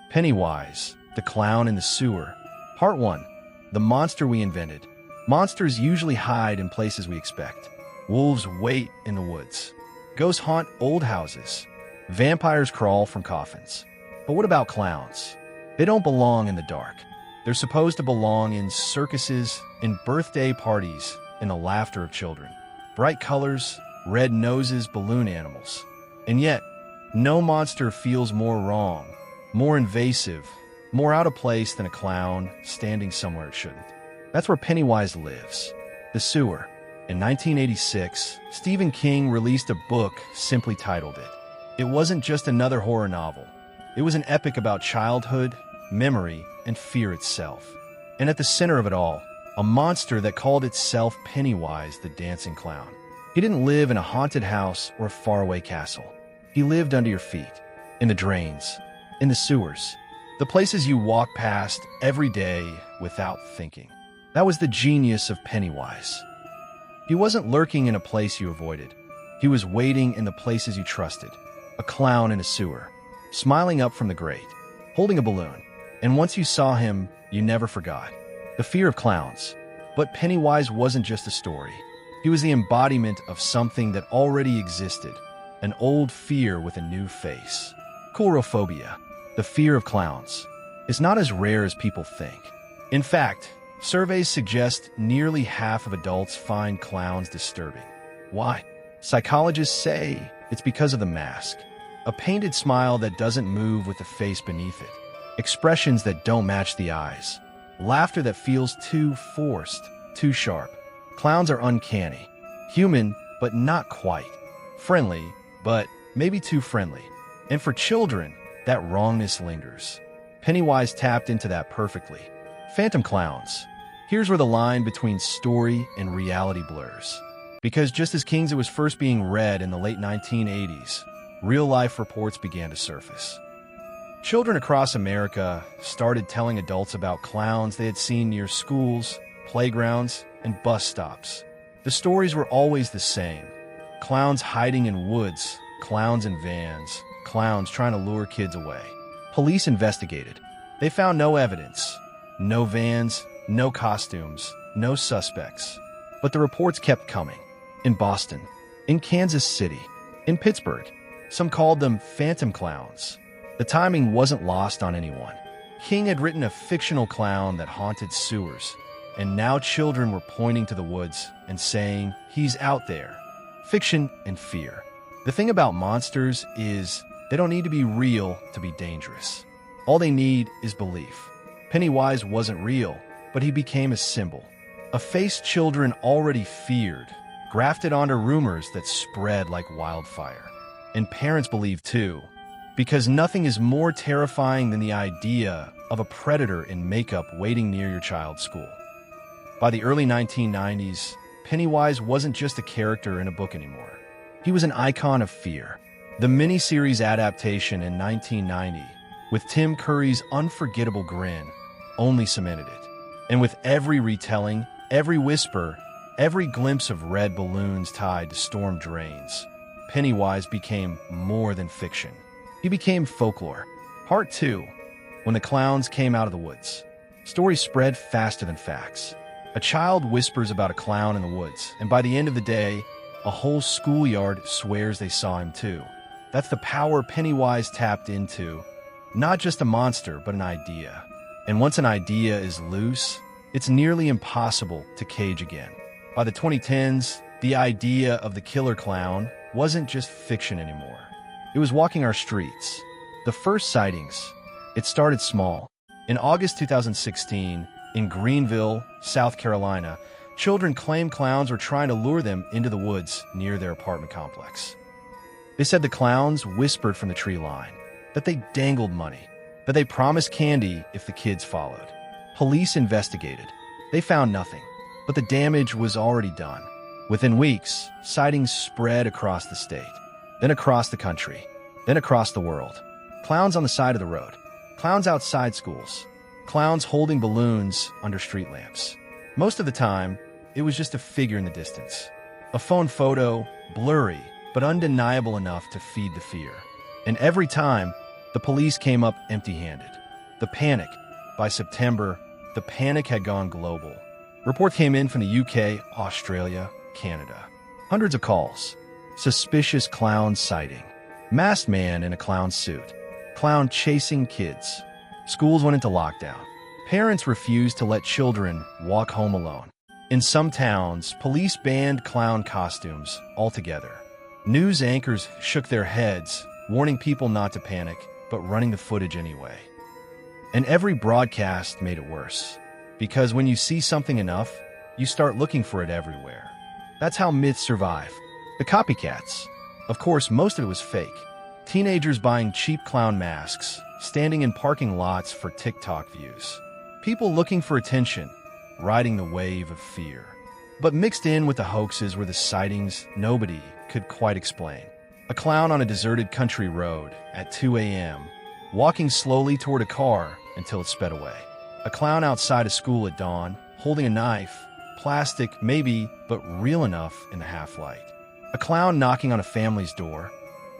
Pennywise, the Clown in the Sewer. Part 1. The Monster We Invented. Monsters usually hide in places we expect. Wolves wait in the woods. Ghosts haunt old houses. Vampires crawl from coffins. But what about clowns? They don't belong in the dark. They're supposed to belong in circuses, in birthday parties, in the laughter of children. Bright colors, red noses, balloon animals. And yet, no monster feels more wrong, more invasive, more out of place than a clown standing somewhere it shouldn't. That's where Pennywise lives. The Sewer. In 1986, Stephen King released a book simply titled it. It wasn't just another horror novel. It was an epic about childhood, memory, and fear itself. And at the center of it all, a monster that called itself Pennywise the Dancing Clown. He didn't live in a haunted house or a faraway castle. He lived under your feet, in the drains, in the sewers, the places you walk past every day without thinking. That was the genius of Pennywise. He wasn't lurking in a place you avoided. He was waiting in the places you trusted. A clown in a sewer, smiling up from the grate, holding a balloon. And once you saw him, you never forgot. The fear of clowns. But Pennywise wasn't just a story. He was the embodiment of something that already existed, an old fear with a new face. Coulrophobia, the fear of clowns, is not as rare as people think. In fact, surveys suggest nearly half of adults find clowns disturbing. Why? Psychologists say it's because of the mask. A painted smile that doesn't move with the face beneath it. Expressions that don't match the eyes. Laughter that feels too forced, too sharp. Clowns are uncanny. Human, but not quite. Friendly, but maybe too friendly. And for children, that wrongness lingers. Pennywise tapped into that perfectly. Phantom clowns. Here's where the line between story and reality blurs. Because just as King's It was first being read in the late 1980s, real-life reports began to surface. Children across America started telling adults about clowns they had seen near schools, playgrounds, and bus stops. The stories were always the same. Clowns hiding in woods, clowns in vans, clowns trying to lure kids away. Police investigated. They found no evidence. No vans, no costumes, no suspects. But the reports kept coming. In Boston, in Kansas City, in Pittsburgh. Some called them phantom clowns. The timing wasn't lost on anyone. King had written a fictional clown that haunted sewers, and now children were pointing to the woods and saying, "He's out there." Fiction and fear. The thing about monsters is they don't need to be real to be dangerous. All they need is belief. Pennywise wasn't real, but he became a symbol. A face children already feared, grafted onto rumors that spread like wildfire. And parents believed too, because nothing is more terrifying than the idea of a predator in makeup waiting near your child's school. By the early 1990s, Pennywise wasn't just a character in a book anymore. He was an icon of fear. The miniseries adaptation in 1990, with Tim Curry's unforgettable grin, only cemented it. And with every retelling, every whisper, every glimpse of red balloons tied to storm drains, Pennywise became more than fiction. He became folklore. Part 2. When the clowns came out of the woods. Stories spread faster than facts. A child whispers about a clown in the woods, and by the end of the day, a whole schoolyard swears they saw him too. That's the power Pennywise tapped into. Not just a monster, but an idea. And once an idea is loose, it's nearly impossible to cage again. By the 2010s, the idea of the killer clown wasn't just fiction anymore. It was walking our streets. The first sightings, it started small. In August 2016, in Greenville, South Carolina, children claimed clowns were trying to lure them into the woods near their apartment complex. They said the clowns whispered from the tree line, that they dangled money, that they promised candy if the kids followed. Police investigated. They found nothing, but the damage was already done. Within weeks, sightings spread across the state, then across the country, then across the world. Clowns on the side of the road, clowns outside schools, clowns holding balloons under street lamps. Most of the time, it was just a figure in the distance. A phone photo, blurry, but undeniable enough to feed the fear. And every time, The police came up empty-handed. The panic. By September, the panic had gone global. Reports came in from the UK, Australia, Canada. Hundreds of calls. Suspicious clown sighting. Masked man in a clown suit. Clown chasing kids. Schools went into lockdown. Parents refused to let children walk home alone. In some towns, police banned clown costumes altogether. News anchors shook their heads, warning people not to panic, but running the footage anyway. And every broadcast made it worse. Because when you see something enough, you start looking for it everywhere. That's how myths survive. The copycats. Of course, most of it was fake. Teenagers buying cheap clown masks, standing in parking lots for TikTok views. People looking for attention, riding the wave of fear. But mixed in with the hoaxes were the sightings nobody could quite explain. A clown on a deserted country road at 2 a.m., walking slowly toward a car until it sped away. A clown outside a school at dawn, holding a knife, plastic maybe, but real enough in the half-light. A clown knocking on a family's door,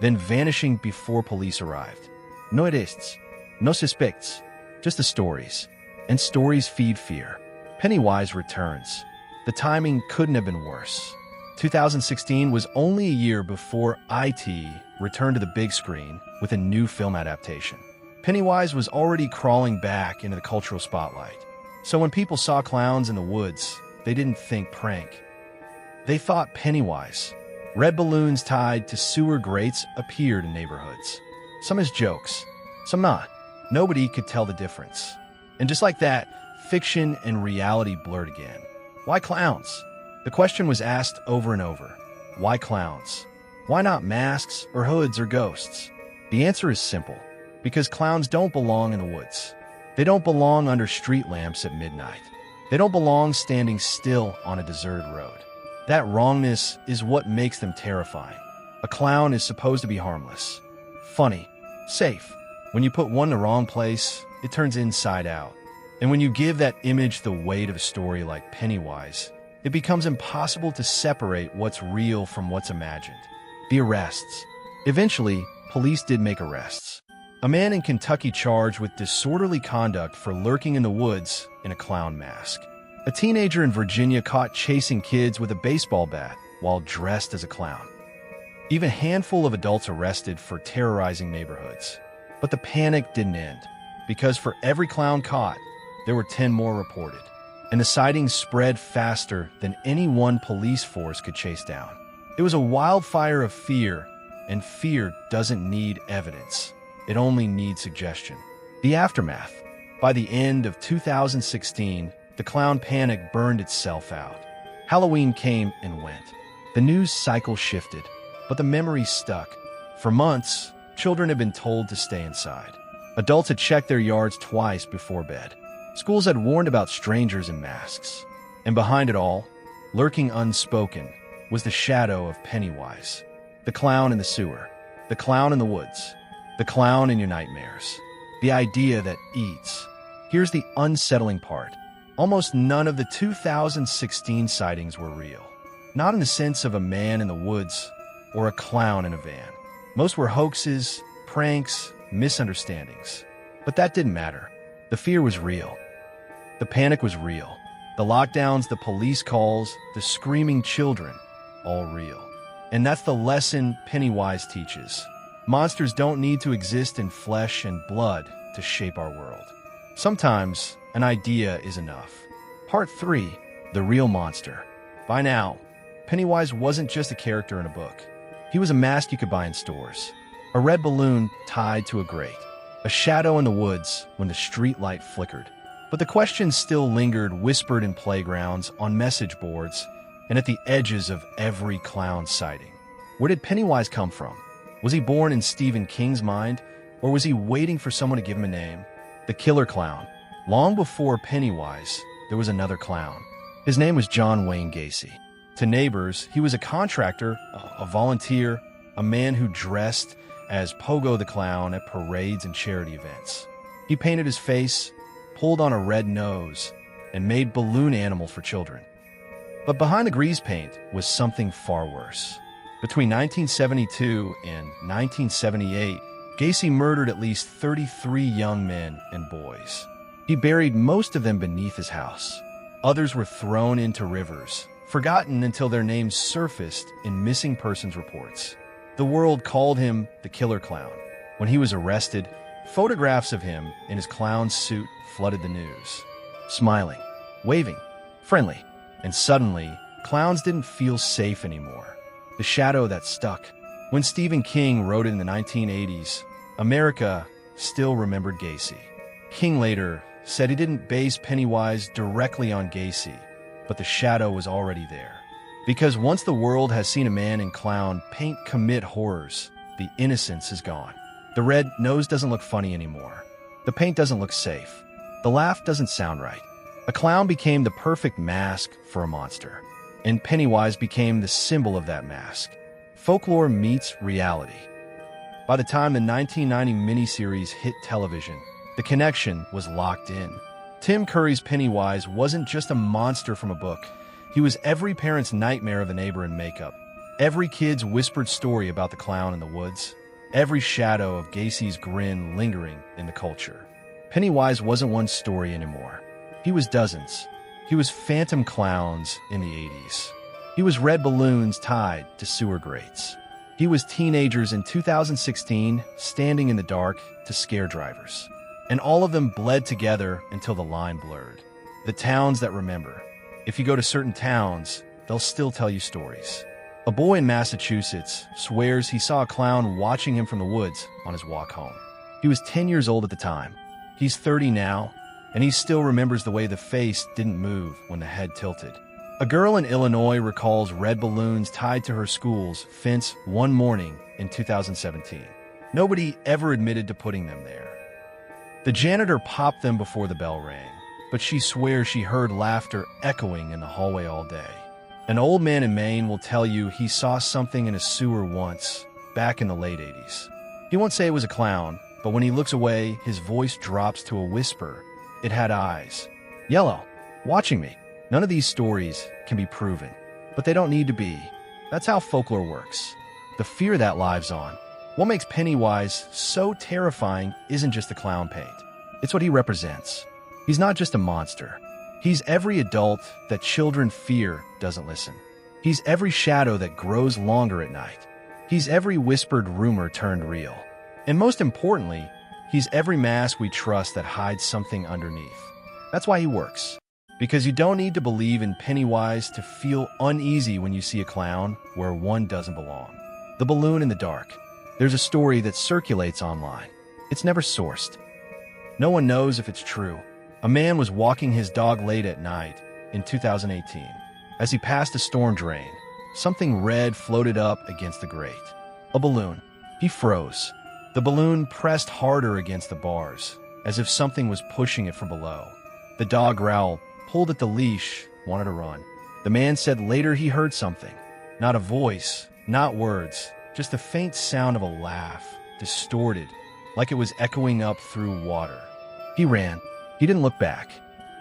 then vanishing before police arrived. No arrests, no suspects, just the stories. And stories feed fear. Pennywise returns. The timing couldn't have been worse. 2016 was only a year before IT returned to the big screen with a new film adaptation. Pennywise was already crawling back into the cultural spotlight. So when people saw clowns in the woods, they didn't think prank. They thought Pennywise. Red balloons tied to sewer grates appeared in neighborhoods. Some as jokes, some not. Nobody could tell the difference. And just like that, fiction and reality blurred again. Why clowns? The question was asked over and over. Why clowns? Why not masks or hoods or ghosts? The answer is simple. Because clowns don't belong in the woods. They don't belong under street lamps at midnight. They don't belong standing still on a deserted road. That wrongness is what makes them terrifying. A clown is supposed to be harmless, funny, safe. When you put one in the wrong place, it turns inside out. And when you give that image the weight of a story like Pennywise, it becomes impossible to separate what's real from what's imagined. The arrests. Eventually, police did make arrests. A man in Kentucky charged with disorderly conduct for lurking in the woods in a clown mask. A teenager in Virginia caught chasing kids with a baseball bat while dressed as a clown. Even a handful of adults arrested for terrorizing neighborhoods. But the panic didn't end, because for every clown caught, there were 10 more reported. And the sightings spread faster than any one police force could chase down. It was a wildfire of fear, and fear doesn't need evidence. It only needs suggestion. The aftermath. By the end of 2016, the clown panic burned itself out. Halloween came and went. The news cycle shifted, but the memory stuck. For months, children had been told to stay inside. Adults had checked their yards twice before bed. Schools had warned about strangers in masks. And behind it all, lurking unspoken, was the shadow of Pennywise. The clown in the sewer. The clown in the woods. The clown in your nightmares. The idea that eats. Here's the unsettling part. Almost none of the 2016 sightings were real. Not in the sense of a man in the woods or a clown in a van. Most were hoaxes, pranks, misunderstandings. But that didn't matter. The fear was real. The panic was real. The lockdowns, the police calls, the screaming children, all real. And that's the lesson Pennywise teaches. Monsters don't need to exist in flesh and blood to shape our world. Sometimes, an idea is enough. Part 3, The Real Monster. By now, Pennywise wasn't just a character in a book. He was a mask you could buy in stores. A red balloon tied to a grate. A shadow in the woods when the street light flickered. But the questions still lingered, whispered in playgrounds, on message boards, and at the edges of every clown sighting. Where did Pennywise come from? Was he born in Stephen King's mind, or was he waiting for someone to give him a name? The killer clown. Long before Pennywise, there was another clown. His name was John Wayne Gacy. To neighbors, he was a contractor, a volunteer, a man who dressed as Pogo the Clown at parades and charity events. He painted his face, pulled on a red nose, and made balloon animals for children. But behind the grease paint was something far worse. Between 1972 and 1978, Gacy murdered at least 33 young men and boys. He buried most of them beneath his house. Others were thrown into rivers, forgotten until their names surfaced in missing persons reports. The world called him the Killer Clown. When he was arrested, photographs of him in his clown suit flooded the news. Smiling, waving, friendly. And suddenly, clowns didn't feel safe anymore. The shadow that stuck. When Stephen King wrote it in the 1980s, America still remembered Gacy. King later said he didn't base Pennywise directly on Gacy, but the shadow was already there. Because once the world has seen a man in clown paint commit horrors, the innocence is gone. The red nose doesn't look funny anymore. The paint doesn't look safe. The laugh doesn't sound right. A clown became the perfect mask for a monster, and Pennywise became the symbol of that mask. Folklore meets reality. By the time the 1990 miniseries hit television, the connection was locked in. Tim Curry's Pennywise wasn't just a monster from a book. He was every parent's nightmare of a neighbor in makeup, every kid's whispered story about the clown in the woods, every shadow of Gacy's grin lingering in the culture. Pennywise wasn't one story anymore. He was dozens. He was phantom clowns in the 80s. He was red balloons tied to sewer grates. He was teenagers in 2016 standing in the dark to scare drivers. And all of them bled together until the line blurred. The towns that remember. If you go to certain towns, they'll still tell you stories. A boy in Massachusetts swears he saw a clown watching him from the woods on his walk home. He was 10 years old at the time. He's 30 now, and he still remembers the way the face didn't move when the head tilted. A girl in Illinois recalls red balloons tied to her school's fence one morning in 2017. Nobody ever admitted to putting them there. The janitor popped them before the bell rang, but she swears she heard laughter echoing in the hallway all day. An old man in Maine will tell you he saw something in a sewer once, back in the late 80s. He won't say it was a clown, but when he looks away, his voice drops to a whisper. It had eyes. Yellow. Watching me. None of these stories can be proven, but they don't need to be. That's how folklore works. The fear that lives on. What makes Pennywise so terrifying isn't just the clown paint. It's what he represents. He's not just a monster. He's every adult that children fear doesn't listen. He's every shadow that grows longer at night. He's every whispered rumor turned real. And most importantly, he's every mask we trust that hides something underneath. That's why he works. Because you don't need to believe in Pennywise to feel uneasy when you see a clown where one doesn't belong. The balloon in the dark. There's a story that circulates online. It's never sourced. No one knows if it's true. A man was walking his dog late at night in 2018. As he passed a storm drain, something red floated up against the grate. A balloon. He froze. The balloon pressed harder against the bars, as if something was pushing it from below. The dog growled, pulled at the leash, wanted to run. The man said later he heard something. Not a voice, not words, just the faint sound of a laugh, distorted, like it was echoing up through water. He ran. He didn't look back.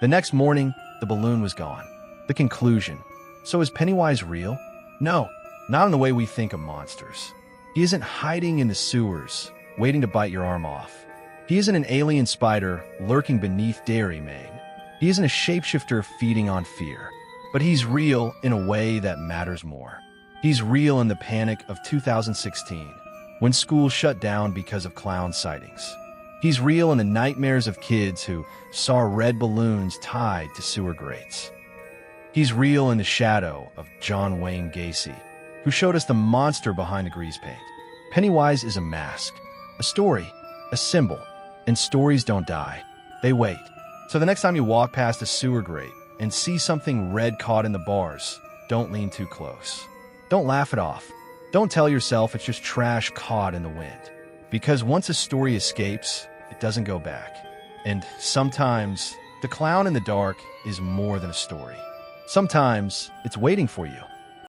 The next morning, the balloon was gone. The conclusion. So is Pennywise real? No, not in the way we think of monsters. He isn't hiding in the sewers, waiting to bite your arm off. He isn't an alien spider lurking beneath Derry, Maine. He isn't a shapeshifter feeding on fear. But he's real in a way that matters more. He's real in the panic of 2016, when schools shut down because of clown sightings. He's real in the nightmares of kids who saw red balloons tied to sewer grates. He's real in the shadow of John Wayne Gacy, who showed us the monster behind the grease paint. Pennywise is a mask, a story, a symbol, and stories don't die. They wait. So the next time you walk past a sewer grate and see something red caught in the bars, don't lean too close. Don't laugh it off. Don't tell yourself it's just trash caught in the wind. Because once a story escapes, it doesn't go back. And sometimes, the clown in the dark is more than a story. Sometimes, it's waiting for you.